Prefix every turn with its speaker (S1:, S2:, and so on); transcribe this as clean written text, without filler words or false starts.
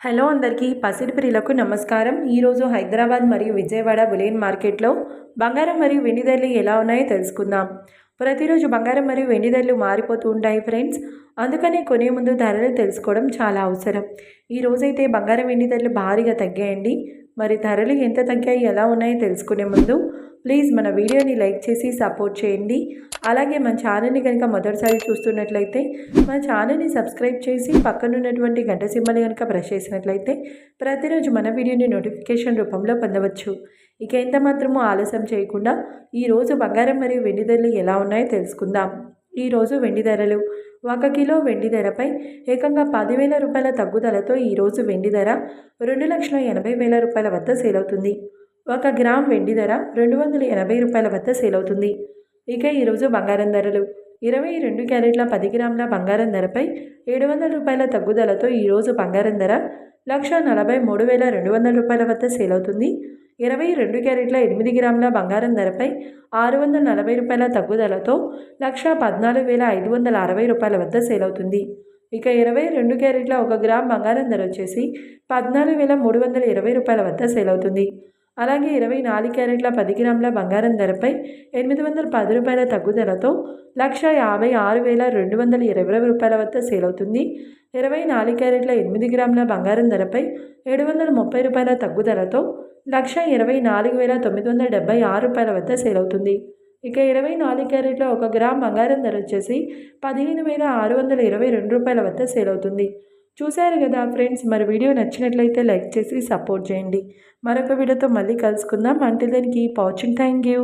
S1: Hello అందరికీ పసిడి ప్రియులకు నమస్కారం. ఈరోజు హైదరాబాద్ మరియు విజయవాడ బులియన్ మార్కెట్లో బంగారం మరియు వెండి ధరలు ఎలా ఉన్నాయో తెలుసుకుందాం. ప్రతిరోజు బంగారం మరియు వెండి ధరలు మారిపోతూ ఉంటాయి ఫ్రెండ్స్. అందుకనే కొనే ముందు ధరలు తెలుసుకోవడం చాలా అవసరం. ఈ రోజైతే బంగారం వెండి ధరలు భారీగా తగ్గాయండి. మరి ధరలు ఎంత తగ్గాయి ఎలా ఉన్నాయో తెలుసుకునే ముందు ప్లీజ్ మన వీడియోని లైక్ చేసి సపోర్ట్ చేయండి. అలాగే మన ఛానల్ని కనుక మొదటిసారి చూస్తున్నట్లయితే మన ఛానల్ని సబ్స్క్రైబ్ చేసి పక్కనున్నటువంటి గంట సింబల్ని కనుక ప్రెస్ చేసినట్లయితే ప్రతిరోజు మన వీడియోని నోటిఫికేషన్ రూపంలో పొందవచ్చు. ఇక ఎంత మాత్రమూ ఆలస్యం చేయకుండా ఈరోజు బంగారం మరియు వెండి ధరలు ఎలా ఉన్నాయో తెలుసుకుందాం. ఈరోజు వెండి ధరలు 1 కిలో వెండి ధరపై ఏకంగా 10,000 రూపాయల తగ్గుదలతో ఈరోజు వెండి ధర 2,80,000 రూపాయల వద్ద సేల్ అవుతుంది. 1 గ్రామ్ వెండి ధర 280 రూపాయల వద్ద సేల్ అవుతుంది. ఇక ఈరోజు బంగారం ధరలు 22 క్యారెట్ల 10 గ్రాముల బంగారం ధరపై 700 రూపాయల తగ్గుదలతో ఈరోజు బంగారం ధర 1,43,200 రూపాయల వద్ద సేల్ అవుతుంది. 22 క్యారెట్ల 8 గ్రాముల బంగారం ధరపై 640 రూపాయల తగ్గుదలతో 1,14,560 రూపాయల వద్ద సేల్ అవుతుంది. ఇక 22 క్యారెట్ల 1 గ్రామ్ బంగారం ధర వచ్చేసి 14,320 రూపాయల వద్ద సేల్ అవుతుంది. అలాగే 24 క్యారెట్ల 10 గ్రాముల బంగారం ధరపై 810 రూపాయల తగ్గుదలతో 1,56,220 రూపాయల వద్ద సేల్ అవుతుంది. 24 క్యారెట్ల 8 గ్రాముల బంగారం ధరపై 730 రూపాయల తగ్గుదలతో 1,24,976 రూపాయల వద్ద సేల్ అవుతుంది. ఇక 24 క్యారెట్ల 1 గ్రామ్ బంగారం ధర వచ్చేసి 15,622 రూపాయల వద్ద సేల్ అవుతుంది. చూశారు కదా ఫ్రెండ్స్, మరి వీడియో నచ్చినట్లయితే లైక్ చేసి సపోర్ట్ చేయండి. మరొక వీడియోతో మళ్ళీ కలుసుకుందాం. Until then keep watching. Thank you.